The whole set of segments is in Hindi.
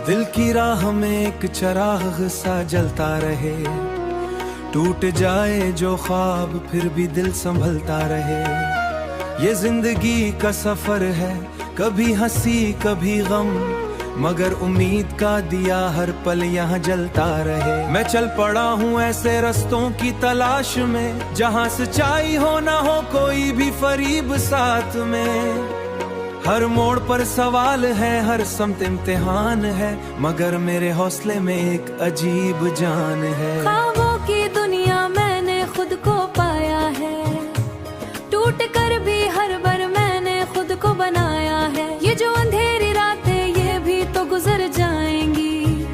दिल की राह में एक चराग सा जलता रहे, टूट जाए जो ख्वाब फिर भी दिल संभलता रहे। ये जिंदगी का सफर है, कभी हंसी कभी गम, मगर उम्मीद का दिया हर पल यहाँ जलता रहे। मैं चल पड़ा हूँ ऐसे रस्तों की तलाश में, जहाँ सच्चाई हो ना हो कोई भी फरीब साथ में। हर मोड़ पर सवाल है, हर समत इम्तिहान है, मगर मेरे हौसले में एक अजीब जान है। ख्वाबों की दुनिया मैंने खुद को पाया है, टूट कर भी हर बार मैंने खुद को बनाया है। ये जो अंधेरी रातें ये भी तो गुजर जाएंगी,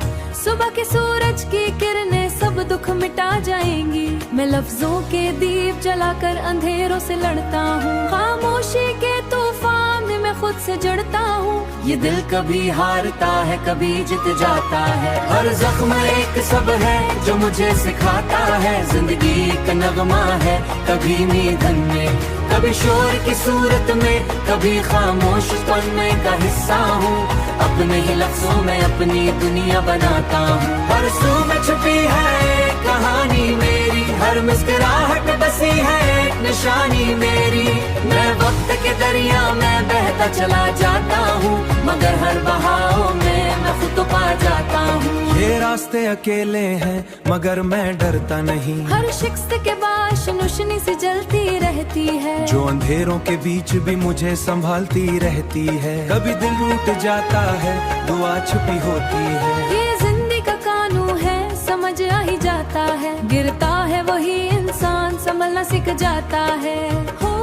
सुबह के सूरज की किरणें सब दुख मिटा जाएंगी। मैं लफ्जों के दीप जलाकर अंधेरों से लड़ता हूँ, खामोशी के तूफान मैं खुद से जड़ता हूँ। ये दिल कभी हारता है कभी जीत जाता है, हर जख्म एक सब है जो मुझे सिखाता है। जिंदगी एक नगमा है, कभी नींदन में कभी शोर की सूरत में, कभी खामोश पन्ने का हिस्सा हूँ। अपने ही लफ्जों में अपनी दुनिया बनाता हूँ। हर सू में छुपी है कहानी मेरी, हर मुस्कुराहट बसी है एक निशानी मेरी। मैं वक्त के दरिया में बहता चला जाता हूँ, मगर हर बहाव में मैं खुद तो पा जाता हूँ। ये रास्ते अकेले हैं मगर मैं डरता नहीं, हर शख्स के बाश रोशनी से जलती रहती है, जो अंधेरों के बीच भी मुझे संभालती रहती है। कभी दिल टूट जाता है, दुआ छुपी होती है। ये जिंदगी का कानून है, समझ आ ही जाता है। गिरता है वही इंसान, संभलना सीख जाता है। हो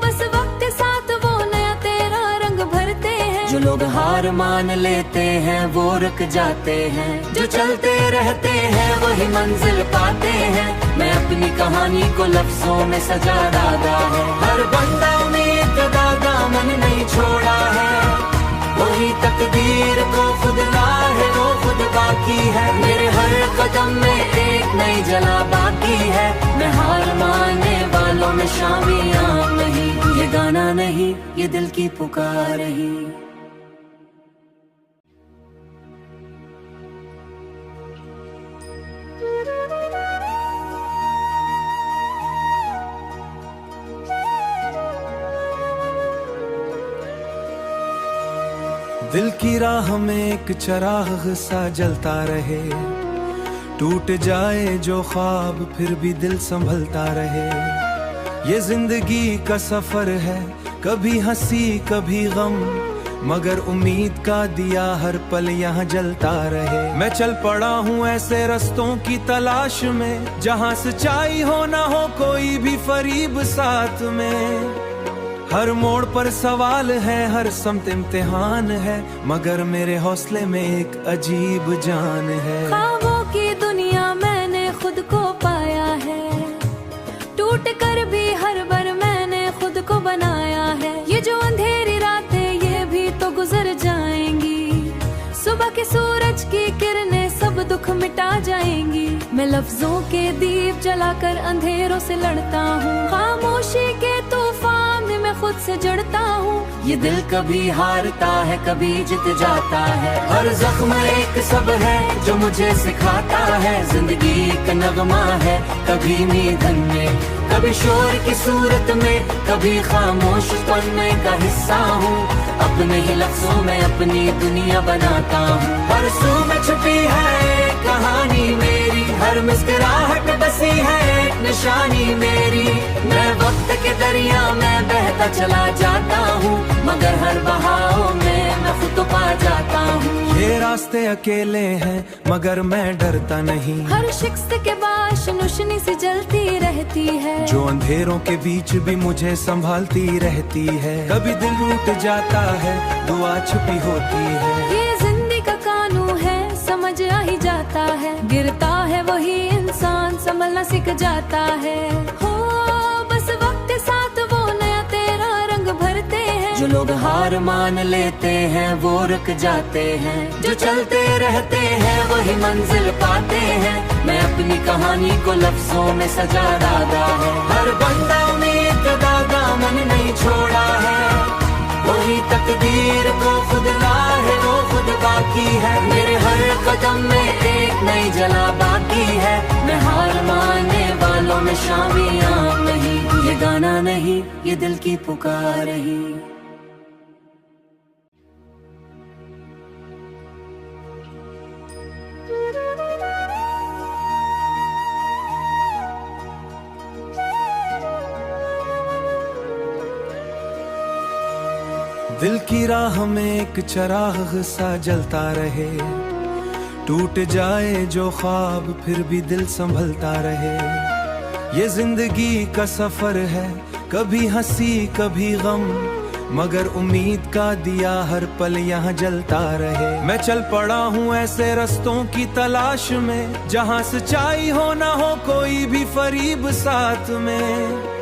बस वक्त के साथ वो नया तेरा रंग भरते हैं। जो लोग हार मान लेते हैं वो रुक जाते हैं, जो चलते रहते हैं वही मंजिल पाते हैं। मैं अपनी कहानी को लफ्जों में सजा डाला है, हर बंदा उम्मीद का दामन नहीं छोड़ा है। वही तकदीर को खुद ला है, वो खुद बाकी है। मेरे हर कदम में एक नई जला बाकी है। मैं हार मानने वालों में शामिल नहीं, ये गाना नहीं ये दिल की पुकार ही। दिल की राह में एक चराग सा जलता रहे, टूट जाए जो ख्वाब फिर भी दिल संभलता रहे। ये जिंदगी का सफर है, कभी हंसी कभी गम, मगर उम्मीद का दिया हर पल यहाँ जलता रहे। मैं चल पड़ा हूँ ऐसे रस्तों की तलाश में, जहाँ सच्चाई हो ना हो कोई भी फरीब साथ में। हर मोड़ पर सवाल है, हर समत इम्तिहान है, मगर मेरे हौसले में एक अजीब जान है। ख्वाबों की दुनिया मैंने खुद को पाया है, टूट कर भी हर बार मैंने खुद को बनाया है। ये जो अंधेरी रातें ये भी तो गुजर जाएंगी, सुबह के सूरज की किरणें सब दुख मिटा जाएंगी। मैं लफ्जों के दीप जलाकर अंधेरों से लड़ता हूँ, खामोशी के तूफान मैं खुद से जड़ता हूँ। ये दिल कभी हारता है कभी जीत जाता है, हर जख्म एक सब है जो मुझे सिखाता है। जिंदगी एक नगमा है, कभी नींदन में कभी शोर की सूरत में, कभी खामोश पन्ने का हिस्सा हूँ। अपने ही लफ्जों में अपनी दुनिया बनाता हूँ। हर सू में छुपी है कहानी मेरी, हर मुस्कुराहट बसी है एक निशानी मेरी। मैं वक्त के दरिया में बहता चला जाता हूँ, मगर हर बहाव में मैं खुद तो पा जाता हूँ। ये रास्ते अकेले हैं मगर मैं डरता नहीं, हर शख्स के बाश रोशनी से जलती रहती है, जो अंधेरों के बीच भी मुझे संभालती रहती है। कभी दिल टूट जाता है, दुआ छुपी होती है। ये जिंदगी का कानून है, समझ आ ही जाता है। गिरता है वही इंसान, संभलना सीख जाता है। हो बस वक्त के साथ वो नया तेरा रंग भरते हैं। जो लोग हार मान लेते हैं वो रुक जाते हैं, जो चलते रहते हैं वही मंजिल पाते हैं। मैं अपनी कहानी को लफ्जों में सजा डाला है, हर बंदा उम्मीद का दामन नहीं छोड़ा है। वही तकदीर को खुद ला है वो खुद बाकी है। मेरे हर कदम में एक नई जला बाकी है। मैं हार मानने वालों में शामिल नहीं, ये गाना नहीं ये दिल की पुकार ही। दिल की राह में एक चराग सा जलता रहे, टूट जाए जो ख्वाब फिर भी दिल संभलता रहे। ये जिंदगी का सफर है, कभी हंसी कभी गम, मगर उम्मीद का दिया हर पल यहाँ जलता रहे। मैं चल पड़ा हूँ ऐसे रस्तों की तलाश में, जहाँ सच्चाई हो ना हो कोई भी फरीब साथ में।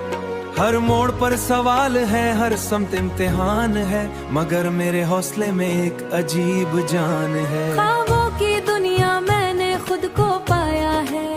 हर मोड़ पर सवाल है, हर समत इम्तिहान है, मगर मेरे हौसले में एक अजीब जान है। ख्वाबों की दुनिया मैंने खुद को पाया है,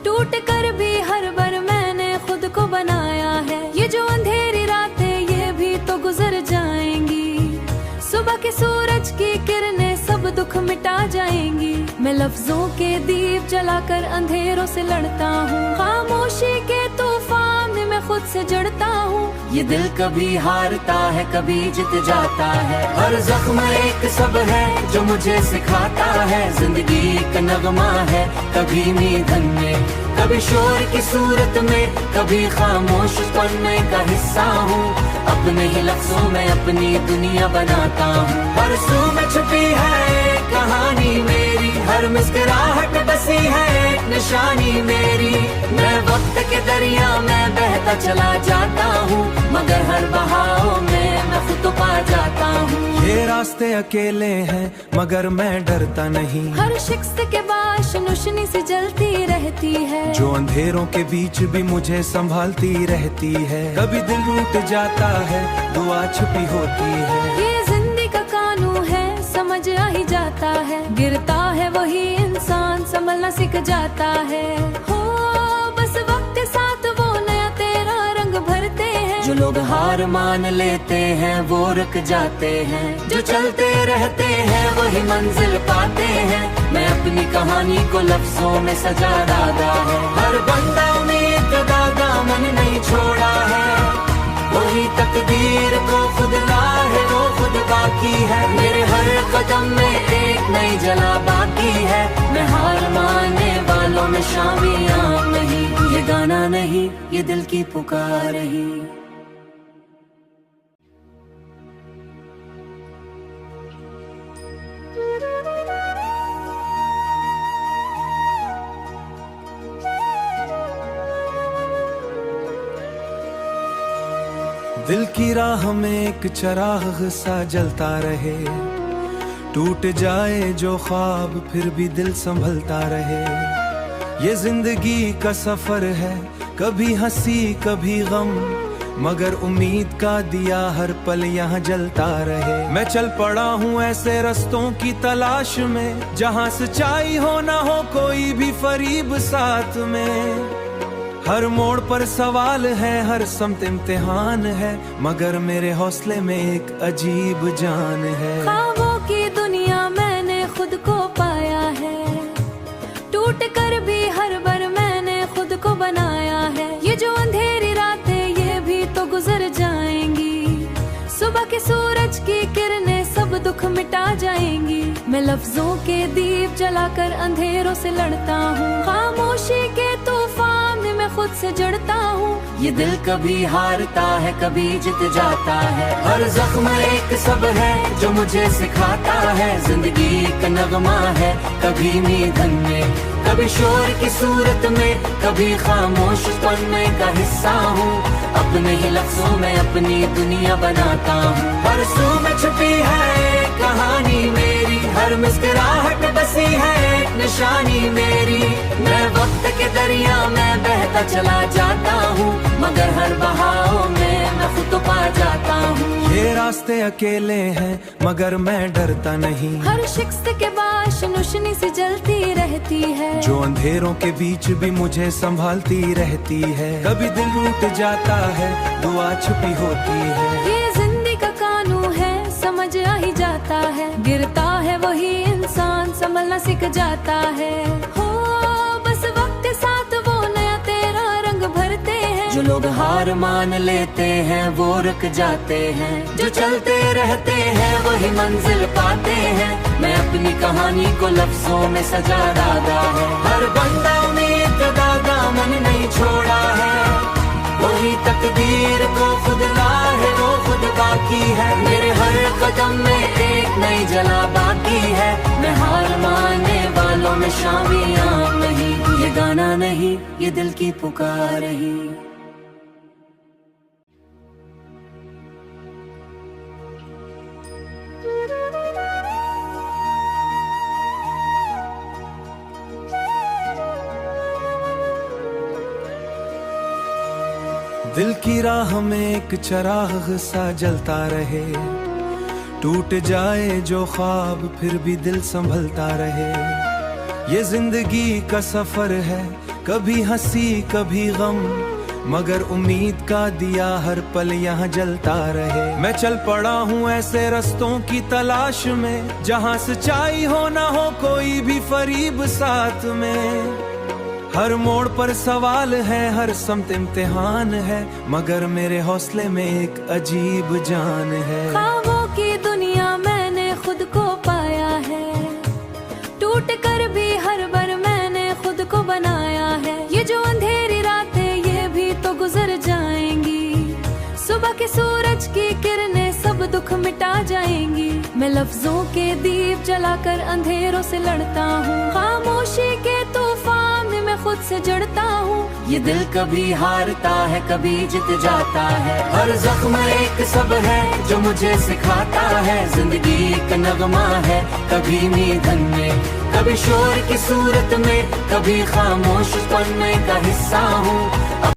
टूट कर भी हर बार मैंने खुद को बनाया है। ये जो अंधेरी रातें ये भी तो गुजर जाएंगी, सुबह के सूरज की किरणें सब दुख मिटा जाएंगी। मैं लफ्जों के दीप जलाकर अंधेरों से लड़ता हूँ, खामोशी के तूफान मैं खुद से जड़ता हूँ। ये दिल कभी हारता है कभी जीत जाता है, हर जख्म एक सब है जो मुझे सिखाता है। जिंदगी एक नगमा है, कभी नींदन में कभी शोर की सूरत में, कभी खामोश पन्ने का हिस्सा हूँ। अपने ही लफ्जों में अपनी दुनिया बनाता हूँ। हर सू में छुपी है कहानी मेरी, हर मुस्कुराहट बसी है एक निशानी मेरी। मैं वक्त के दरिया में बहता चला जाता हूँ, मगर हर बहाव में मैं खुद पा जाता हूँ। ये रास्ते अकेले हैं मगर मैं डरता नहीं, हर शिक्स्त के बाद रोशनी सी जलती रहती है, जो अंधेरों के बीच भी मुझे संभालती रहती है। कभी दिल टूट जाता है, दुआ छुपी होती है। ये जिंदगी का कानून है, समझ आ ही जाता है। गिरता है वही इंसान, संभलना सीख जाता है। हो बस वक्त के साथ वो नया तेरा रंग भरते हैं। जो लोग हार मान लेते हैं वो रुक जाते हैं, जो चलते रहते हैं वही मंजिल पाते हैं। मैं अपनी कहानी को लफ्जों में सजा डाला है, हर बंदा उम्मीद का दामन नहीं छोड़ा है। वही तकदीर को खुद ला है वो खुद बाकी है। मेरे हर कदम में एक नई जला बाकी है। मैं हार मानने वालों में शामिल नहीं, ये गाना नहीं ये दिल की पुकार ही। दिल की राह में एक चराग सा जलता रहे, टूट जाए जो ख्वाब फिर भी दिल संभलता रहे। ये जिंदगी का सफर है, कभी हंसी कभी गम, मगर उम्मीद का दिया हर पल यहाँ जलता रहे। मैं चल पड़ा हूँ ऐसे रस्तों की तलाश में, जहाँ सच्चाई हो ना हो कोई भी फरीब साथ में। हर मोड़ पर सवाल है, हर समत इम्तिहान है, मगर मेरे हौसले में एक अजीब जान है। ख्वाबों की दुनिया मैंने खुद को पाया है, टूट कर भी हर बार मैंने खुद को बनाया है। ये जो अंधेरी रातें ये भी तो गुजर जाएंगी, सुबह के सूरज की किरणें सब दुख मिटा जाएंगी। मैं लफ्जों के दीप जलाकर अंधेरों से लड़ता हूँ, खामोशी के तूफान मैं खुद से जड़ता हूँ। ये दिल कभी हारता है कभी जीत जाता है, हर जख्म एक सब है जो मुझे सिखाता है। जिंदगी एक नगमा है, कभी नींदन में कभी शोर की सूरत में, कभी खामोश पन्ने का हिस्सा हूँ। अपने ही लफ्जों में अपनी दुनिया बनाता हूँ। हर सू में छुपी है कहानी मेरी, हर मुस्कुराहट बसी है एक निशानी मेरी। मैं वक्त के दरिया में बहता चला जाता हूँ, मगर हर बहाव में मैं खुद पा जाता हूँ। ये रास्ते अकेले हैं मगर मैं डरता नहीं, हर शिक्स्त के बाद रोशनी सी जलती रहती है, जो अंधेरों के बीच भी मुझे संभालती रहती है। कभी दिल टूट जाता है, दुआ छुपी होती है। ये जिंदगी का ही जाता है। गिरता है वही इंसान संभलना सीख जाता है। हो बस वक्त के साथ वो नया तेरा रंग भरते हैं। जो लोग हार मान लेते हैं वो रुक जाते हैं। जो चलते रहते हैं वही मंजिल पाते हैं। मैं अपनी कहानी को लफ्जों में सजा डाला है। हर बंदा उम्मीद का दामन नहीं छोड़ा है। वही तकदीर को खुद ला है वो खुद बाकी है। मेरे हर कदम में एक नई जला बाकी है। मैं हार मानने वालों में शामिल नहीं। ये गाना नहीं ये दिल की पुकार ही। दिल की राह में एक चराग सा जलता रहे। टूट जाए जो ख्वाब फिर भी दिल संभलता रहे। ये जिंदगी का सफर है, कभी हंसी कभी गम, मगर उम्मीद का दिया हर पल यहाँ जलता रहे। मैं चल पड़ा हूँ ऐसे रस्तों की तलाश में, जहाँ सच्चाई हो ना हो कोई भी फरीब साथ में। हर मोड़ पर सवाल है, हर समत इम्तिहान है, मगर मेरे हौसले में एक अजीब जान है। ख्वाबों की दुनिया मैंने खुद को पाया है। टूट कर भी हर बार मैंने खुद को बनाया है। ये जो अंधेरी रातें ये भी तो गुजर जाएंगी। सुबह के सूरज की किरणें सब दुख मिटा जाएंगी। मैं लफ्जों के दीप जलाकर अंधेरों से लड़ता हूँ। खामोशी के तूफान मैं खुद से जड़ता हूँ। ये दिल कभी हारता है कभी जीत जाता है। हर जख्म एक सब है जो मुझे सिखाता है। जिंदगी एक नगमा है, कभी नींदन में कभी शोर की सूरत में, कभी खामोश पन्ने का हिस्सा हूँ।